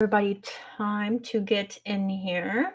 Everybody time to get in here.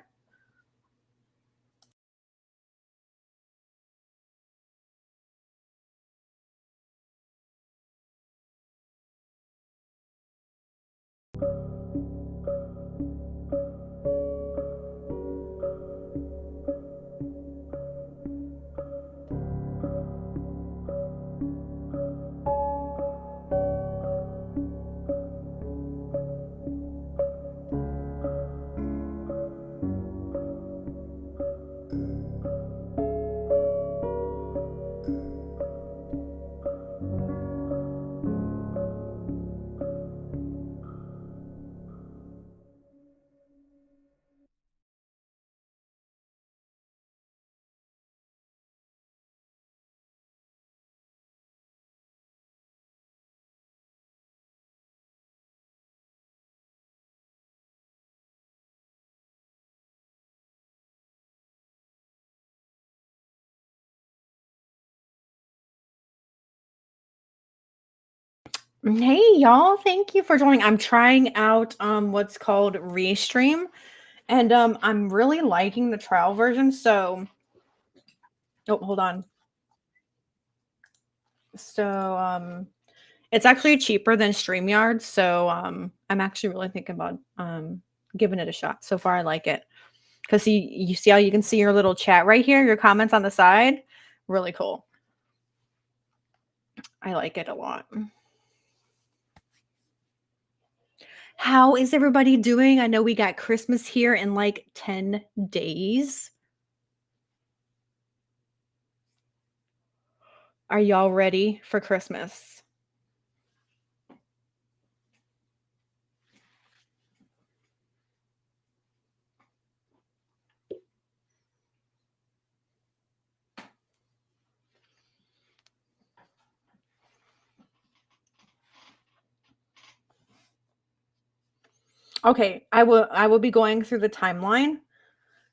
Hey y'all, thank you for joining. I'm trying out what's called Restream, and I'm really liking the trial version. So oh, hold on. So it's actually cheaper than StreamYard, so I'm actually really thinking about giving it a shot. So far I like it. Cuz you see how you can see your little chat right here, your comments on the side? Really cool. I like it a lot. How is everybody doing? I know we got Christmas here in like 10 days. Are y'all ready for Christmas? Okay, I will be going through the timeline.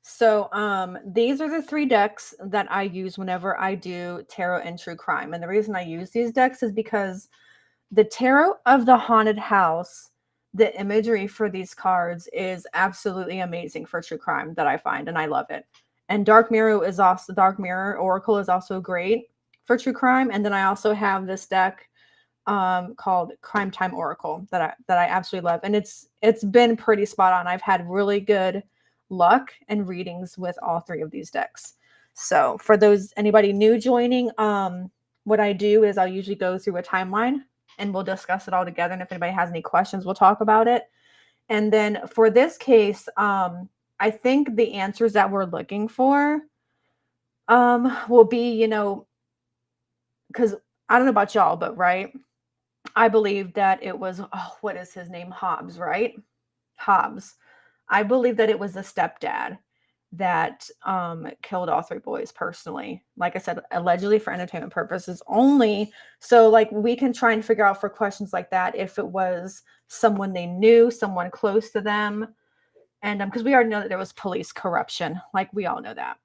So, these are the 3 decks that I use whenever I do tarot and true crime. And the reason I use these decks is because the Tarot of the Haunted House, the imagery for these cards is absolutely amazing for true crime that I find, and I love it. And Dark Mirror Oracle is also great for true crime. And then I also have this deck called Crime Time Oracle that I absolutely love. And it's been pretty spot on. I've had really good luck and readings with all 3 of these decks. So for those anybody new joining, what I do is I'll usually go through a timeline and we'll discuss it all together. And if anybody has any questions, we'll talk about it. And then for this case, I think the answers that we're looking for will be, because I don't know about y'all, but right, I believe that it was, oh, what is his name? Hobbs, right? Hobbs. I believe that it was the stepdad that killed all 3 boys personally. Like I said, allegedly for entertainment purposes only. So like we can try and figure out for questions like that if it was someone they knew, someone close to them. And because we already know that there was police corruption, like we all know that.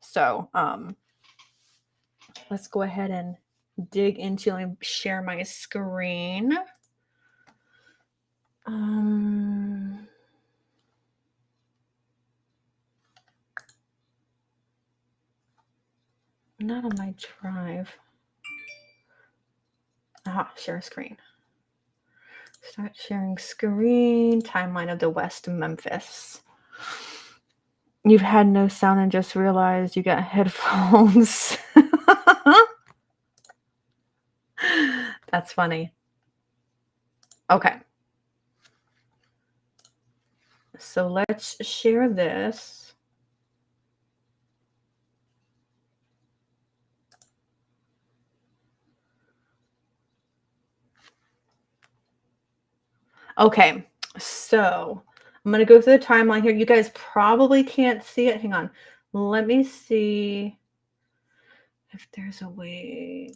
So let's go ahead and dig into, let me share my screen. Not on my drive. Share screen. Start sharing screen. Timeline of the West Memphis. You've had no sound and just realized you got headphones. That's funny. Okay. So let's share this. Okay. So I'm going to go through the timeline here. You guys probably can't see it. Hang on. Let me see if there's a way.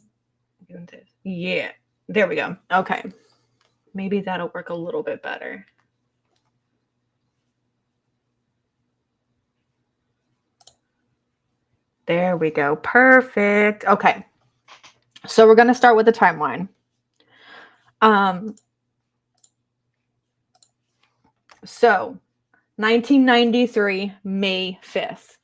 Yeah. There we go. Okay. Maybe that'll work a little bit better. There we go. Perfect. Okay. So we're going to start with the timeline. So 1993, May 5th.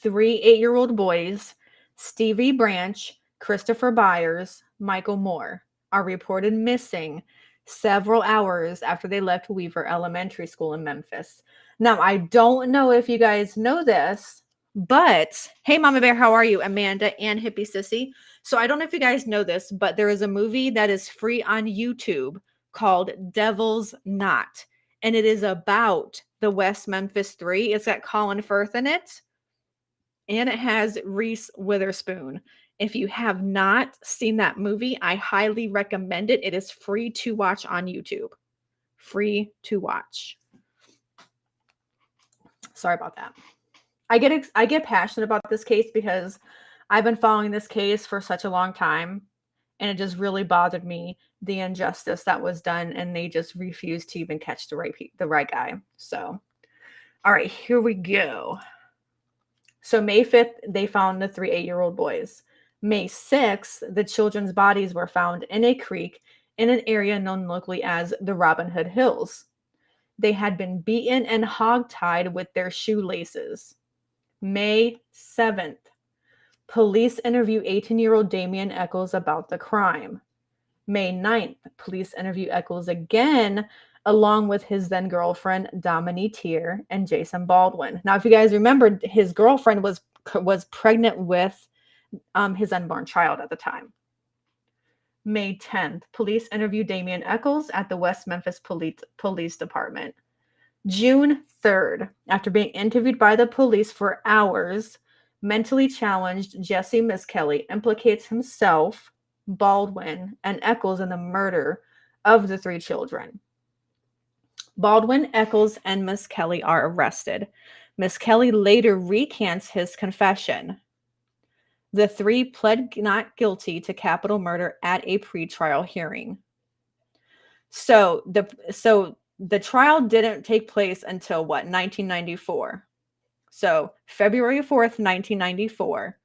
3 8-year-old boys, Stevie Branch, Christopher Byers, Michael Moore, are reported missing several hours after they left Weaver Elementary School in Memphis. Now, I don't know if you guys know this, but hey, Mama Bear, how are you? Amanda and Hippie Sissy. So I don't know if you guys know this, but there is a movie that is free on YouTube called Devil's Knot, and it is about the West Memphis Three. It's got Colin Firth in it, and it has Reese Witherspoon. If you have not seen that movie, I highly recommend it. It is free to watch on YouTube. Free to watch. Sorry about that. I get passionate about this case because I've been following this case for such a long time, and it just really bothered me, the injustice that was done, and they just refused to even catch the right guy. So, all right, here we go. So May 5th, they found the 3 8-year-old boys. May 6th, the children's bodies were found in a creek in an area known locally as the Robin Hood Hills. They had been beaten and hogtied with their shoelaces. May 7th, police interview 18-year-old Damian Eccles about the crime. May 9th, police interview Eccles again, along with his then girlfriend, Dominique Tier, and Jason Baldwin. Now, if you guys remember, his girlfriend was pregnant with his unborn child at the time. May 10th, police interview Damian Eccles at the West Memphis Police Department. June 3rd, after being interviewed by the police for hours, mentally challenged Jesse Miskelly implicates himself, Baldwin, and Eccles in the murder of the 3 children. Baldwin, Eccles, and Miskelly are arrested. Miskelly later recants his confession. The 3 pled not guilty to capital murder at a pretrial hearing. So the trial didn't take place until what? 1994. So February 4th, 1994,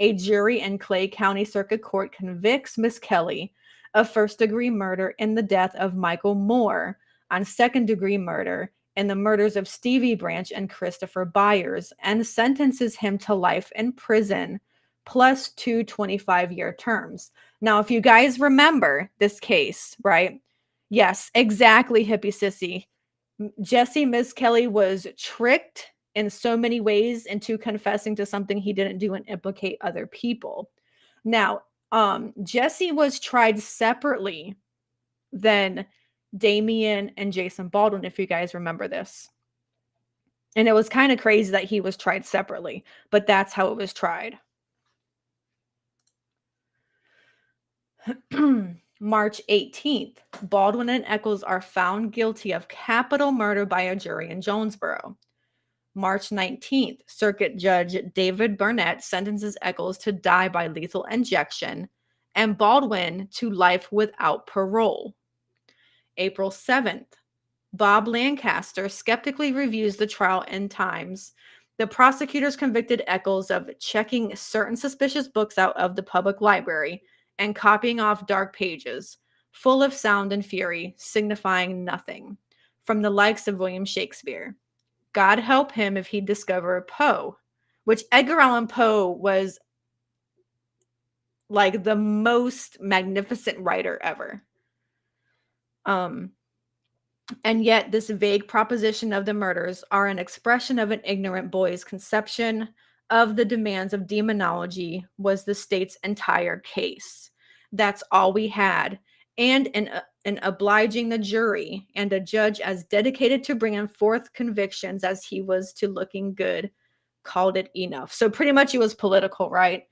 a jury in Clay County Circuit Court convicts Miskelly of first-degree murder in the death of Michael Moore, on second-degree murder in the murders of Stevie Branch and Christopher Byers, and sentences him to life in prison plus 2 25-year terms. Now, if you guys remember this case, right? Yes, exactly, Hippie Sissy. Jesse Miskelly was tricked in so many ways into confessing to something he didn't do and implicate other people. Now, Jesse was tried separately than Damian and Jason Baldwin, if you guys remember this. And it was kind of crazy that he was tried separately, but that's how it was tried. March 18th, Baldwin and Eccles are found guilty of capital murder by a jury in Jonesboro. March 19th, Circuit Judge David Burnett sentences Eccles to die by lethal injection and Baldwin to life without parole. April 7th, Bob Lancaster skeptically reviews the trial in Times. The prosecutors convicted Eccles of checking certain suspicious books out of the public library and copying off dark pages, full of sound and fury, signifying nothing, from the likes of William Shakespeare. God help him if he'd discover Poe, which Edgar Allan Poe was like the most magnificent writer ever. And yet this vague proposition of the murders are an expression of an ignorant boy's conception of the demands of demonology was the state's entire case. That's all we had. And in obliging the jury and a judge as dedicated to bringing forth convictions as he was to looking good, called it enough. So pretty much it was political, right?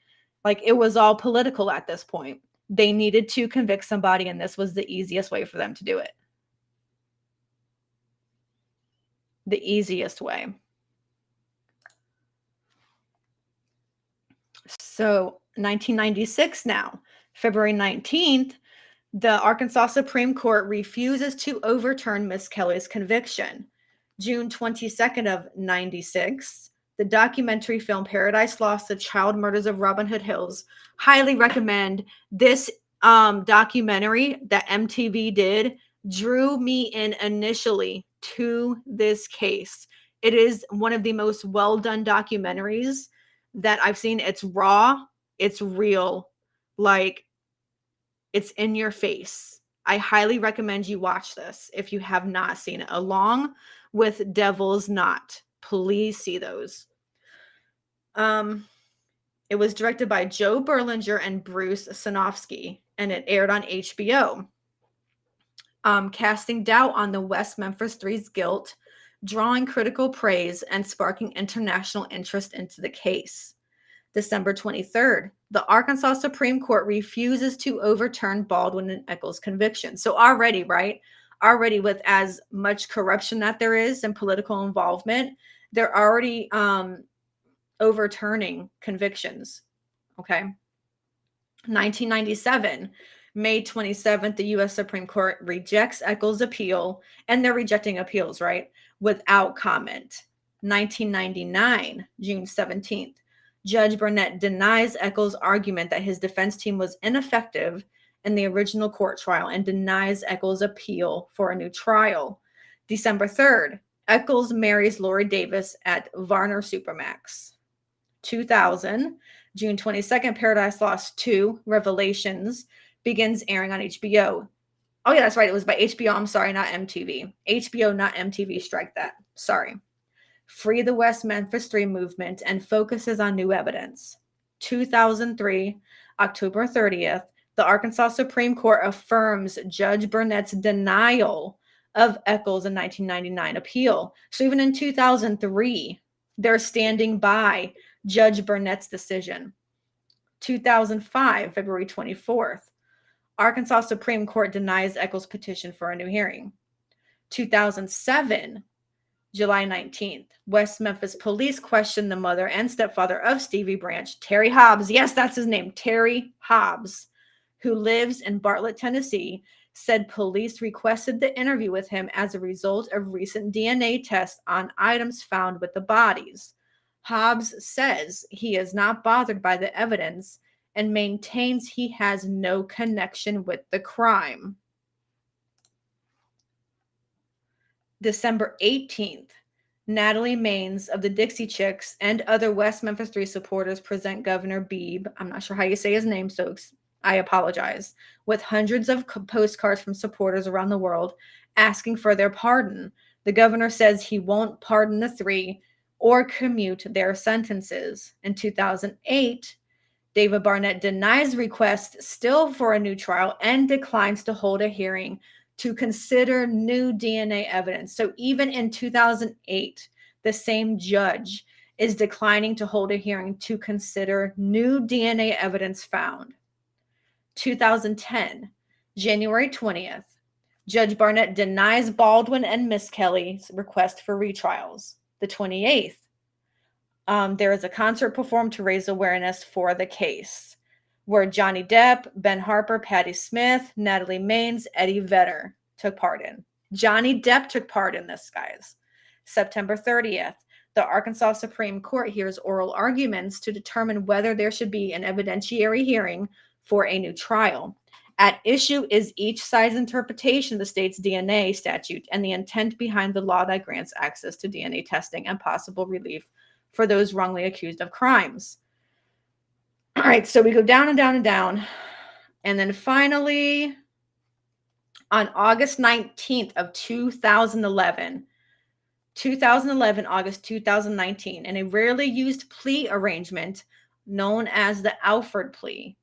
Like it was all political at this point. They needed to convict somebody, and this was the easiest way for them to do it. The easiest way. So 1996 now, February 19th, the Arkansas Supreme Court refuses to overturn Miskelly's conviction. June 22nd of 96, the documentary film Paradise Lost, The Child Murders of Robin Hood Hills. Highly recommend this documentary that MTV did. Drew me in initially to this case. It is one of the most well done documentaries that I've seen. It's raw, it's real, like it's in your face. I highly recommend you watch this if you have not seen it, along with Devil's Knot. Please see those. It was directed by Joe Berlinger and Bruce Sinofsky, and it aired on HBO. Casting doubt on the West Memphis Three's guilt, drawing critical praise, and sparking international interest into the case. December 23rd, the Arkansas Supreme Court refuses to overturn Baldwin and Echols' conviction. So already, right? Already with as much corruption that there is and political involvement, they're already overturning convictions. Okay. 1997, May 27th, the U.S. Supreme Court rejects Echols' appeal, and they're rejecting appeals, right? Without comment. 1999, June 17th, Judge Burnett denies Echols' argument that his defense team was ineffective in the original court trial and denies Echols' appeal for a new trial. December 3rd, Echols marries Lori Davis at Varner Supermax. 2000, June 22nd, Paradise Lost 2, Revelations, begins airing on HBO. Oh, yeah, that's right. It was by HBO. I'm sorry, not MTV. HBO, not MTV. Strike that. Sorry. Free the West Memphis Three movement and focuses on new evidence. 2003, October 30th, the Arkansas Supreme Court affirms Judge Burnett's denial of Echols' 1999 appeal. So even in 2003, they're standing by Judge Burnett's decision. 2005, February 24th, Arkansas Supreme Court denies Echols' petition for a new hearing. 2007, July 19th, West Memphis police questioned the mother and stepfather of Stevie Branch, Terry Hobbs. Yes, that's his name, Terry Hobbs, who lives in Bartlett, Tennessee, said police requested the interview with him as a result of recent DNA tests on items found with the bodies. Hobbs says he is not bothered by the evidence and maintains he has no connection with the crime. December 18th, Natalie Maines of the Dixie Chicks and other West Memphis Three supporters present Governor Beebe, I'm not sure how you say his name, so I apologize, with hundreds of postcards from supporters around the world asking for their pardon. The governor says he won't pardon the three or commute their sentences. In 2008, David Barnett denies requests still for a new trial and declines to hold a hearing to consider new DNA evidence. So even in 2008, the same judge is declining to hold a hearing to consider new DNA evidence found. 2010, January 20th, Judge Barnett denies Baldwin and Miss Kelly's request for retrials. The 28th, there is a concert performed to raise awareness for the case, where Johnny Depp, Ben Harper, Patti Smith, Natalie Maines, Eddie Vedder took part in. Johnny Depp took part in this, guys. September 30th, the Arkansas Supreme Court hears oral arguments to determine whether there should be an evidentiary hearing for a new trial. At issue is each side's interpretation of the state's DNA statute and the intent behind the law that grants access to DNA testing and possible relief for those wrongly accused of crimes. All right, so we go down and down and down. And then finally, on August 19th of 2011, August 2019, in a rarely used plea arrangement known as the Alford plea,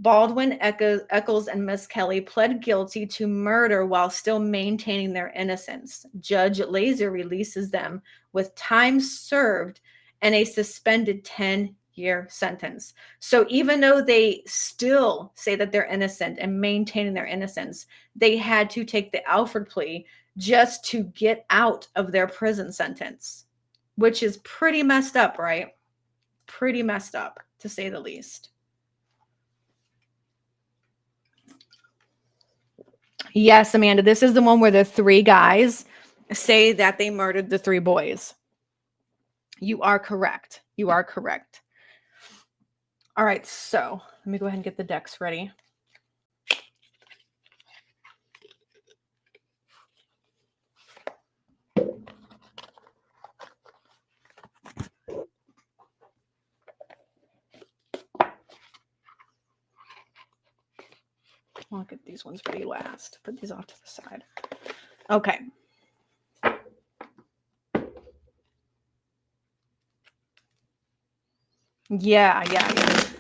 Baldwin, Echols, and Miss Kelly pled guilty to murder while still maintaining their innocence. Judge Laser releases them with time served and a suspended 10-year sentence. So even though they still say that they're innocent and maintaining their innocence, they had to take the Alford plea just to get out of their prison sentence, which is pretty messed up, right? Pretty messed up, to say the least. Yes, Amanda, this is the one where the three guys say that they murdered the three boys. You are correct. You are correct. All right, so let me go ahead and get the decks ready. I'll get these ones ready last. Put these off to the side. Okay. Yeah.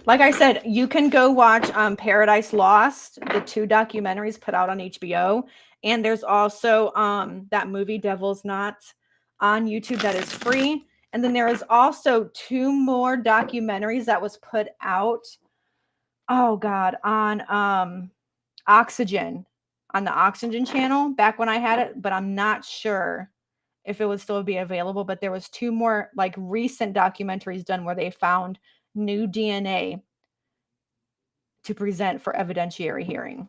Like I said, you can go watch Paradise Lost, the 2 documentaries put out on HBO. And there's also that movie Devil's Knot on YouTube that is free. And then there is also 2 more documentaries that was put out. Oh God, on Oxygen, on the Oxygen channel back when I had it, but I'm not sure if it would still be available. But there was 2 more like recent documentaries done where they found new DNA to present for evidentiary hearing.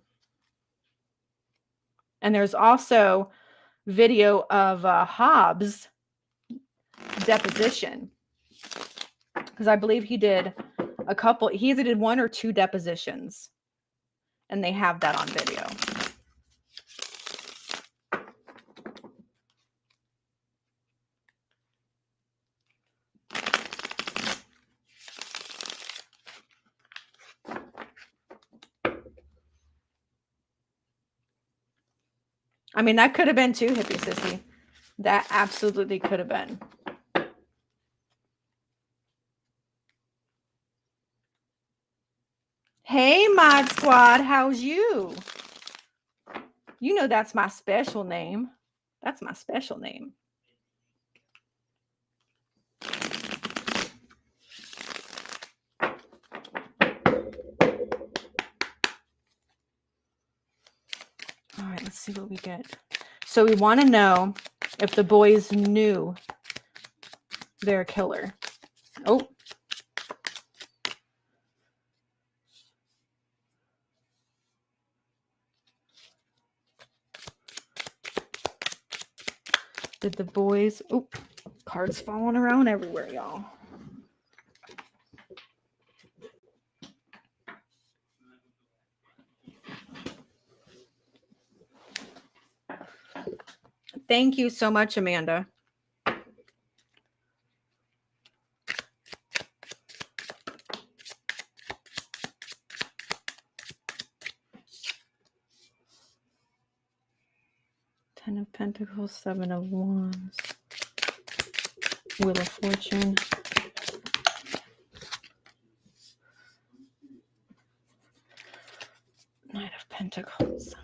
And there's also video of Hobbs' deposition, because I believe he did a couple. He either did 1 or 2 depositions, and they have that on video. I mean, that could have been too, Hippie Sissy. That absolutely could have been. Hey, Mod Squad, how's you? You know that's my special name. That's my special name. All right, let's see what we get. So we want to know if the boys knew their killer. Oh. Did the boys... Oh, cards falling around everywhere, y'all. Thank you so much, Amanda. Ten of Pentacles, 7 of Wands, Wheel of Fortune. Knight of Pentacles.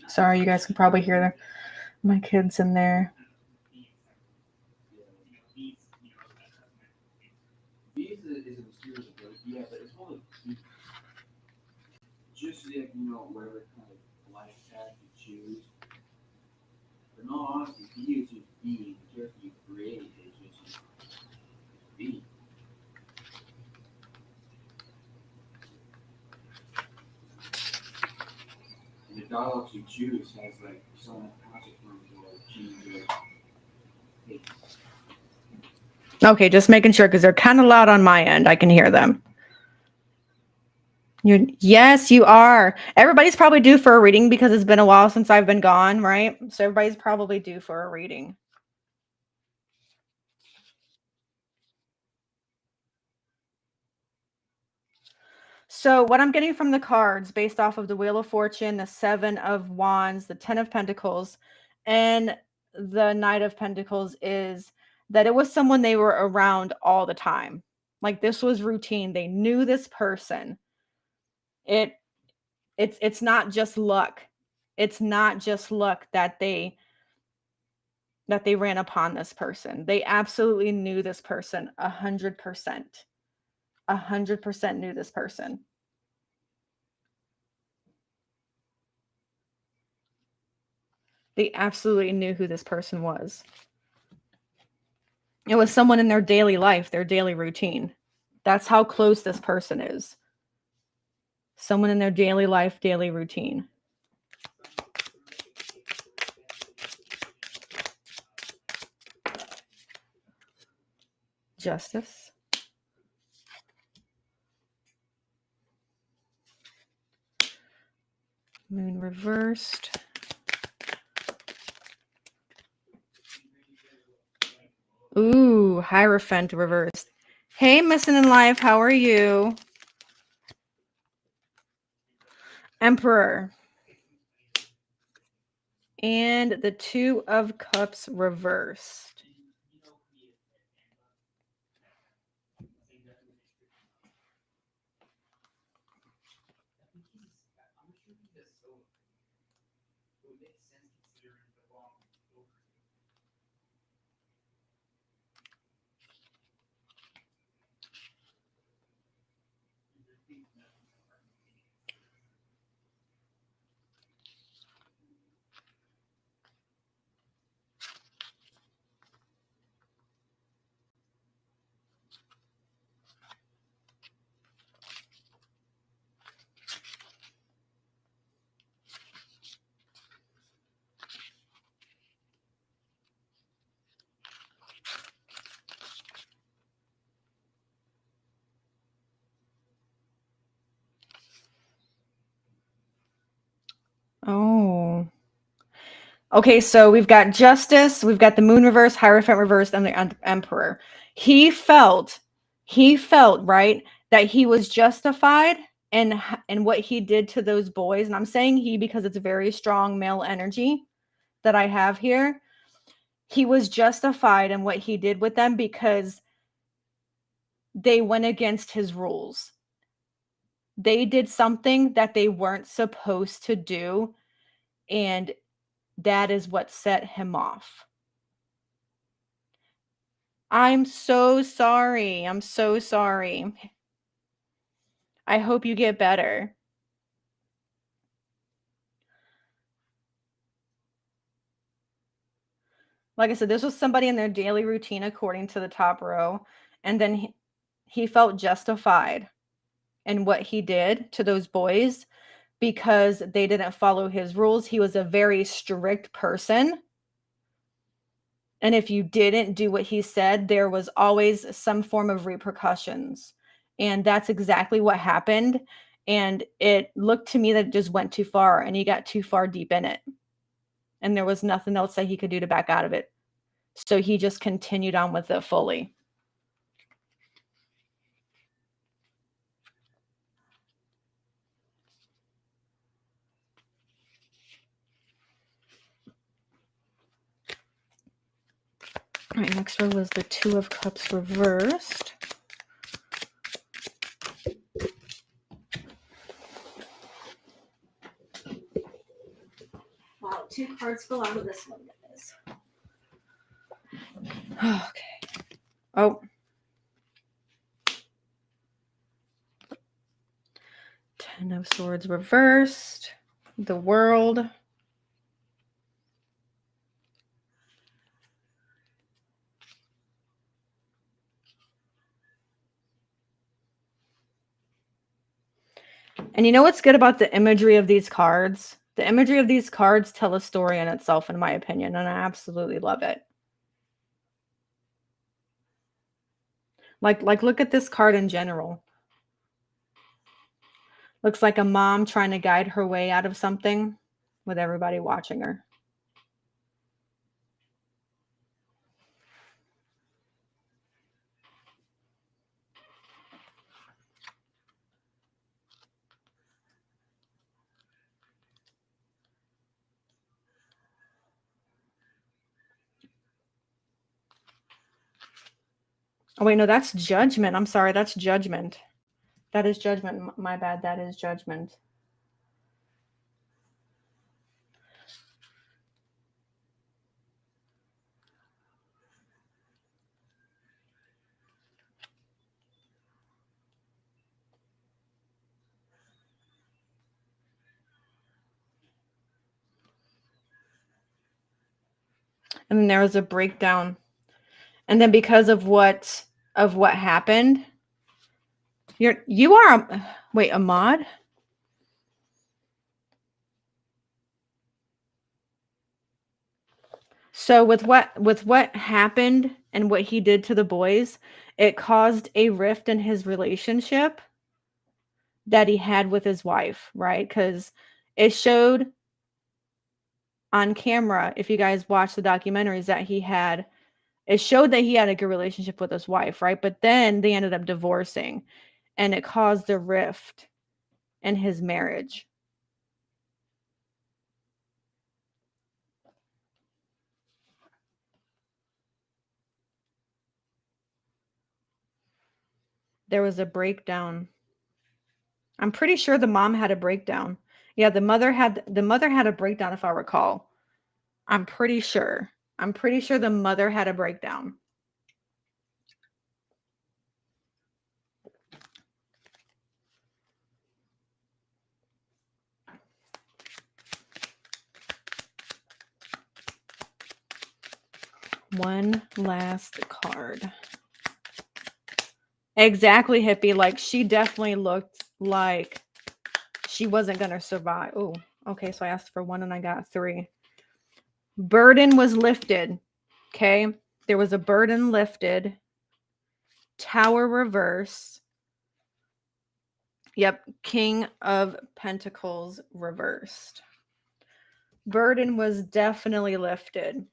Sorry, you guys can probably hear my kids in there. Just so that you know whatever kind of life path you choose. But in all honesty, he is just being the character you created is just being. And the dialogues you choose has like some consequence or change of. Okay, just making sure because they're kind of loud on my end. I can hear them. Yes, you are. Everybody's probably due for a reading because it's been a while since I've been gone, right? So everybody's probably due for a reading. So what I'm getting from the cards based off of the Wheel of Fortune, the 7 of Wands, the 10 of Pentacles, and the Knight of Pentacles is that it was someone they were around all the time. Like this was routine. They knew this person. It's not just luck. It's not just luck that they ran upon this person. They absolutely knew this person 100%. 100% knew this person. They absolutely knew who this person was. It was someone in their daily life, their daily routine. That's how close this person is. Someone in their daily life, daily routine. Justice. Moon reversed. Ooh, Hierophant reversed. Hey, Missing in Life, how are you? Emperor. And the Two of Cups reversed. Oh. Okay, so we've got Justice, we've got the Moon reversed, Hierophant reversed, and the Emperor. He felt, right, that he was justified in what he did to those boys. And I'm saying he because it's a very strong male energy that I have here. He was justified in what he did with them because they went against his rules. They did something that they weren't supposed to do, and that is what set him off. I'm so sorry. I'm so sorry. I hope you get better. Like I said, this was somebody in their daily routine according to the top row. And then he felt justified in what he did to those boys because they didn't follow his rules. He was a very strict person. And if you didn't do what he said, there was always some form of repercussions. And that's exactly what happened. And it looked to me that it just went too far and he got too far deep in it. And there was nothing else that he could do to back out of it. So he just continued on with it fully. All right, next row was the Two of Cups reversed. Wow, 2 cards fell out of this one, guys. Okay. Oh. 10 of Swords reversed. The World. And you know what's good about the imagery of these cards? The imagery of these cards tell a story in itself, in my opinion, and I absolutely love it. Like look at this card in general. Looks like a mom trying to guide her way out of something with everybody watching her. Oh, wait, no, that's Judgment. I'm sorry, that's Judgment. That is Judgment. My bad, that is Judgment. And then there was a breakdown. And then because of what happened, you are wait, Ahmad? So with what happened and what he did to the boys, it caused a rift in his relationship that he had with his wife, right? Because it showed on camera, if you guys watch the documentaries, that it showed that he had a good relationship with his wife, right? But then they ended up divorcing, and it caused a rift in his marriage. There was a breakdown. I'm pretty sure the mom had a breakdown. Yeah, the mother had a breakdown, if I recall. I'm pretty sure. I'm pretty sure the mother had a breakdown. One last card. Exactly, hippie. Like, she definitely looked like she wasn't going to survive. Oh, okay. So I asked for one and I got three. Burden was lifted. Okay. There was a burden lifted. Tower reverse. Yep. King of Pentacles reversed. Burden was definitely lifted.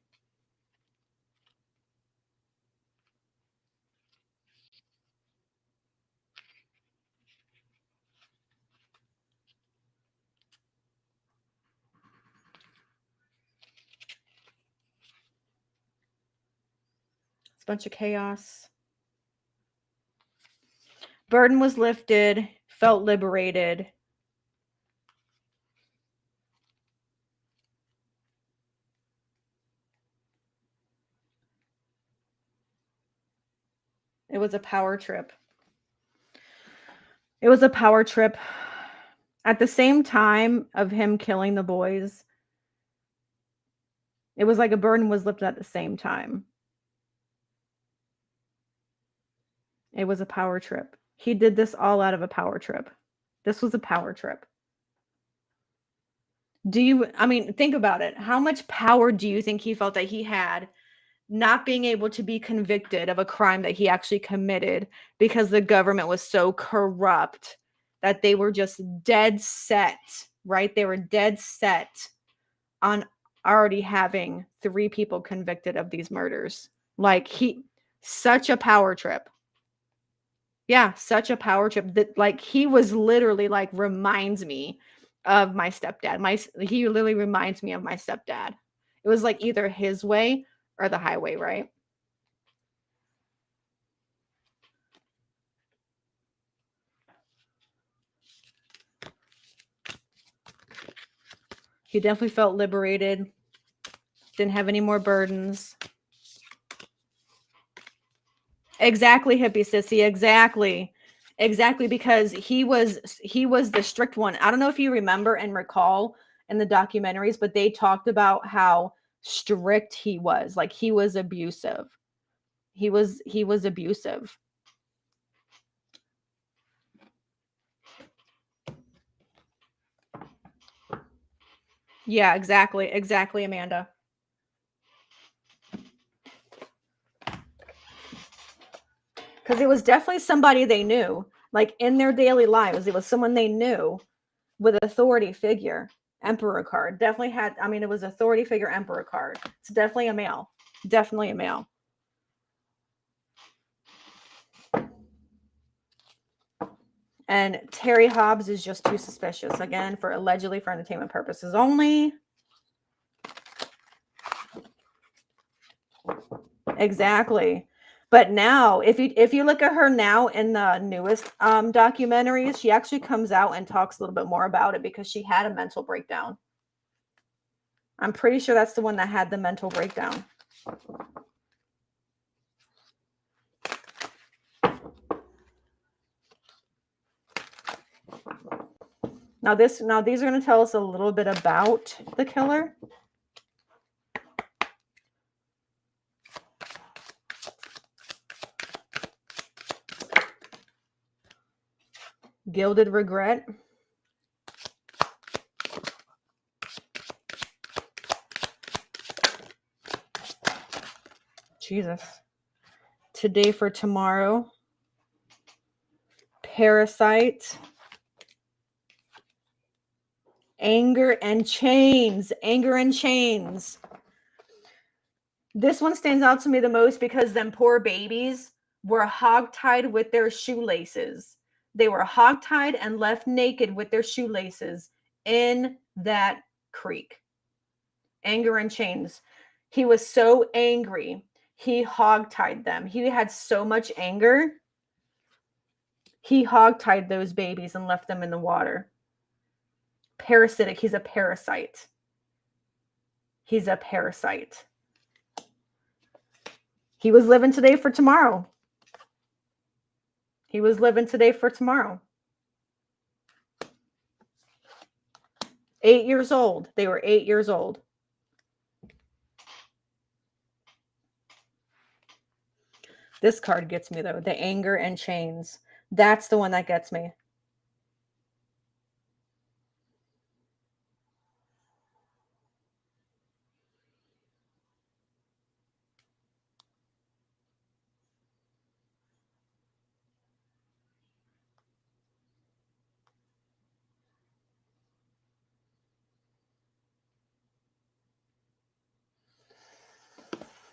It's a bunch of chaos. Burden was lifted. Felt liberated. It was a power trip. It was a power trip. At the same time of him killing the boys, it was like a burden was lifted at the same time. It was a power trip. He did this all out of a power trip. This was a power trip. Think about it. How much power do you think he felt that he had not being able to be convicted of a crime that he actually committed because the government was so corrupt that they were just dead set, right? They were dead set on already having 3 people convicted of these murders. Such a power trip. Yeah, such a power trip that he was literally reminds me of my stepdad. He literally reminds me of my stepdad. It was like either his way or the highway, right? He definitely felt liberated. Didn't have any more burdens. Exactly, hippie sissy. Exactly, because he was the strict one. I don't know if you remember and recall in the documentaries, but they talked about how strict he was. Like, he was abusive. He was abusive. Yeah, exactly, Amanda. Because it was definitely somebody they knew, like in their daily lives. It was someone they knew with authority figure. Emperor card definitely had. It was authority figure emperor card. It's definitely a male. Definitely a male. And Terry Hobbs is just too suspicious. Again, allegedly for entertainment purposes only. Exactly. But now, if you look at her now in the newest documentaries, she actually comes out and talks a little bit more about it because she had a mental breakdown. I'm pretty sure that's the one that had the mental breakdown. Now these are going to tell us a little bit about the killer. Gilded regret. Jesus. Today for Tomorrow. Parasite. Anger and Chains. Anger and Chains. This one stands out to me the most because them poor babies were hogtied with their shoelaces. They were hogtied and left naked with their shoelaces in that creek. Anger and Chains. He was so angry. He hogtied them. He had so much anger. He hogtied those babies and left them in the water. Parasitic. He's a parasite. He's a parasite. He was living today for tomorrow. He was living today for tomorrow. 8 years old. They were 8 years old. This card gets me, though. The Anger and Chains. That's the one that gets me.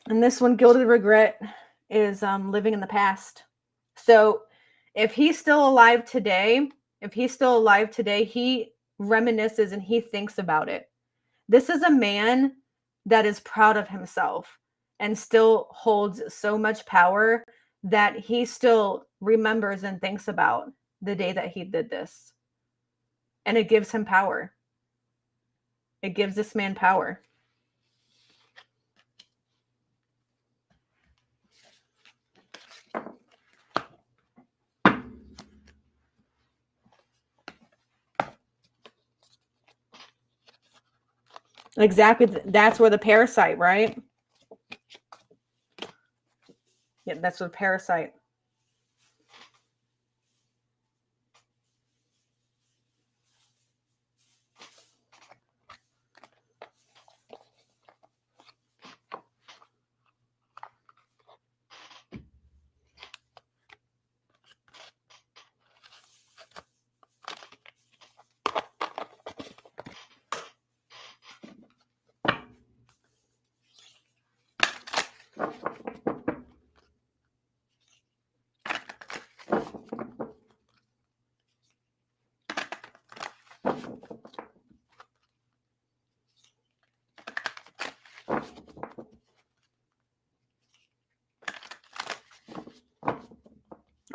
And this one, Gilded Regret, is living in the past. So if he's still alive today, he reminisces and he thinks about it. This is a man that is proud of himself and still holds so much power that he still remembers and thinks about the day that he did this. And it gives him power. It gives this man power. Exactly. That's where the parasite, right? Yeah, that's what parasite.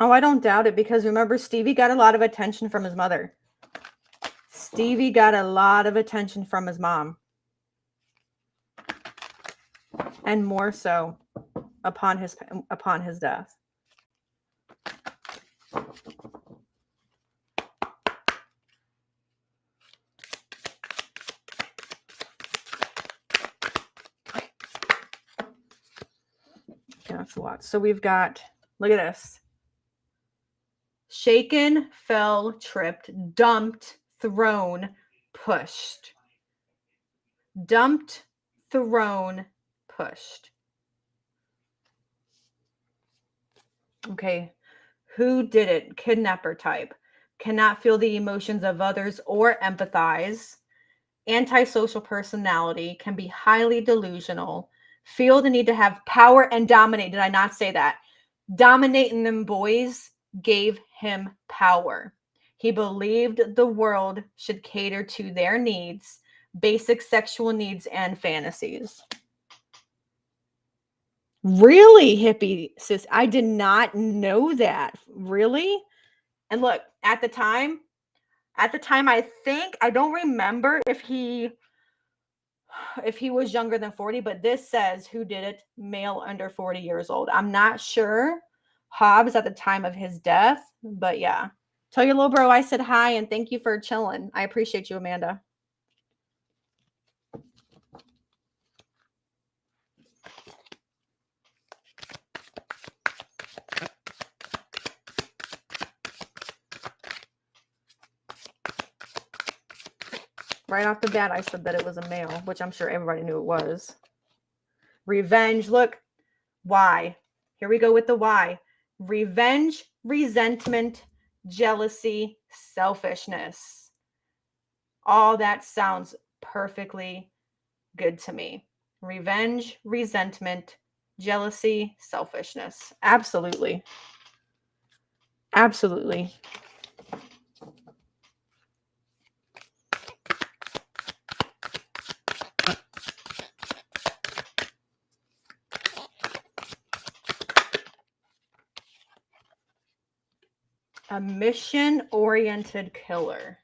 Oh, I don't doubt it, because remember, Stevie got a lot of attention from his mother. Stevie got a lot of attention from his mom. And more so upon his death. Okay, that's a lot. So we've got, look at this. Shaken, fell, tripped, dumped, thrown, pushed. Dumped, thrown, pushed. Okay. Who did it? Kidnapper type. Cannot feel the emotions of others or empathize. Antisocial personality. Can be highly delusional. Feel the need to have power and dominate. Did I not say that? Dominating them boys gave him power. He believed the world should cater to their needs, basic sexual needs and fantasies. Really, hippie sis? I did not know that. Really? And look, at the time, I don't remember if he was younger than 40, but this says who did it, male under 40 years old. I'm not sure Hobbs at the time of his death, but yeah. Tell your little bro I said hi and thank you for chilling. I appreciate you, Amanda. Right off the bat, I said that it was a male, which I'm sure everybody knew it was. Revenge. Look, Why? Here we go with the why. Revenge, resentment, jealousy, selfishness. All that sounds perfectly good to me. Revenge, resentment, jealousy, selfishness. Absolutely. Absolutely. A mission-oriented killer.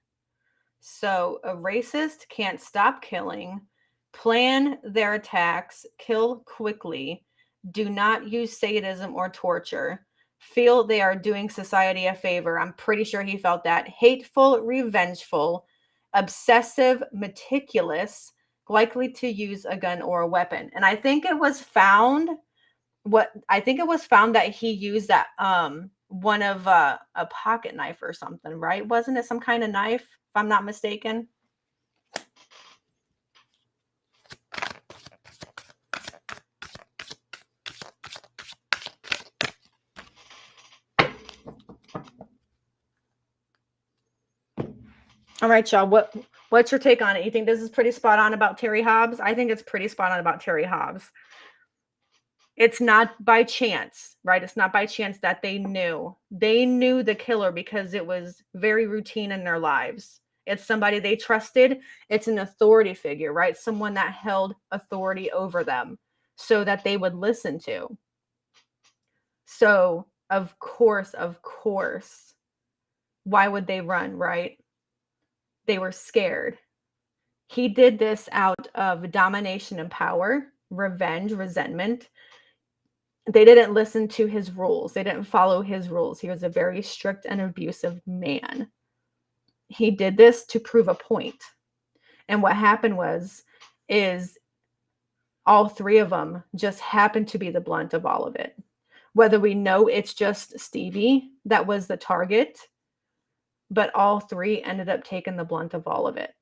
So a racist can't stop killing, plan their attacks, kill quickly, do not use sadism or torture, feel they are doing society a favor. I'm pretty sure he felt that. Hateful, revengeful, obsessive, meticulous, likely to use a gun or a weapon. And I think it was found that he used that one of a pocket knife or something, right? Wasn't it some kind of knife, if I'm not mistaken? All right, y'all. What's your take on it? You think this is pretty spot on about Terry Hobbs? I think it's pretty spot on about Terry Hobbs. It's not by chance, right? It's not by chance that they knew. They knew the killer because it was very routine in their lives. It's somebody they trusted. It's an authority figure, right? Someone that held authority over them so that they would listen to. So, of course, why would they run, right? They were scared. He did this out of domination and power, revenge, resentment. They didn't listen to his rules. They didn't follow his rules. He was a very strict and abusive man. He did this to prove a point. And what happened is all three of them just happened to be the blunt of all of it. Whether we know it's just Stevie that was the target, but all three ended up taking the blunt of all of it,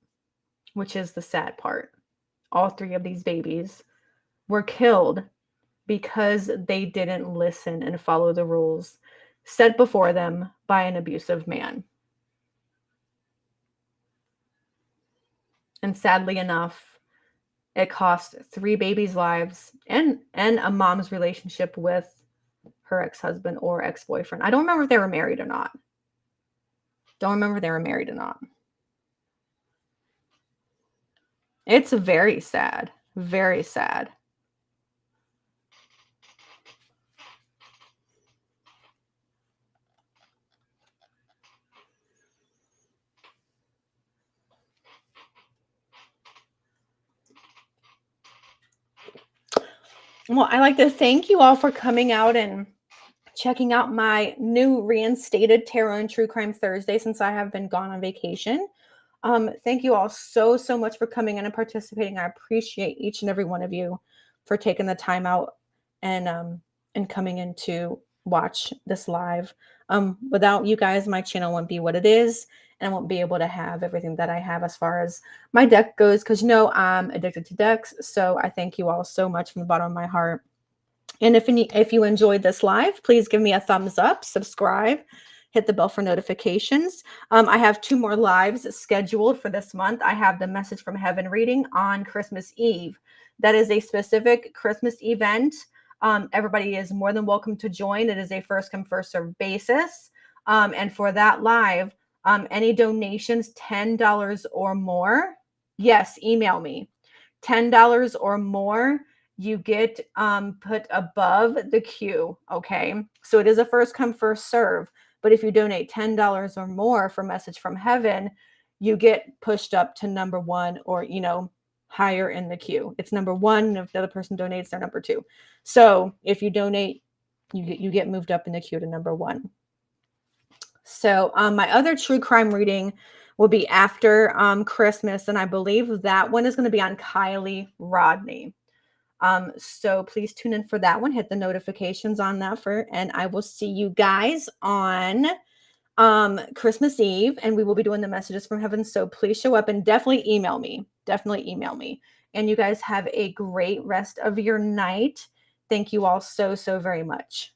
which is the sad part. All three of these babies were killed because they didn't listen and follow the rules set before them by an abusive man. And sadly enough, it cost three babies' lives and a mom's relationship with her ex-husband or ex-boyfriend. I don't remember if they were married or not. It's very sad. Very sad. Well, I like to thank you all for coming out and checking out my new reinstated Tarot and True Crime Thursday since I have been gone on vacation. Thank you all so much for coming in and participating. I appreciate each and every one of you for taking the time out and coming in to watch this live. Without you guys, my channel wouldn't be what it is, and I won't be able to have everything that I have as far as my deck goes, because I'm addicted to decks. So I thank you all so much from the bottom of my heart. And if you enjoyed this live, please give me a thumbs up, subscribe, hit the bell for notifications. I have 2 more lives scheduled for this month. I have the Message from Heaven reading on Christmas Eve. That is a specific Christmas event. Everybody is more than welcome to join. It is a first come, first serve basis. And for that live, any donations, $10 or more, yes, email me. $10 or more, you get put above the queue, okay? So it is a first come, first serve. But if you donate $10 or more for Message from Heaven, you get pushed up to number 1 or, higher in the queue. It's number 1, and if the other person donates, they're number 2. So if you donate, you get moved up in the queue to number 1. So my other true crime reading will be after Christmas, and I believe that one is going to be on Kylie Rodney. So please tune in for that one. Hit the notifications on that and I will see you guys on Christmas Eve, and we will be doing the Messages from Heaven. So please show up and definitely email me. And you guys have a great rest of your night. Thank you all so, so very much.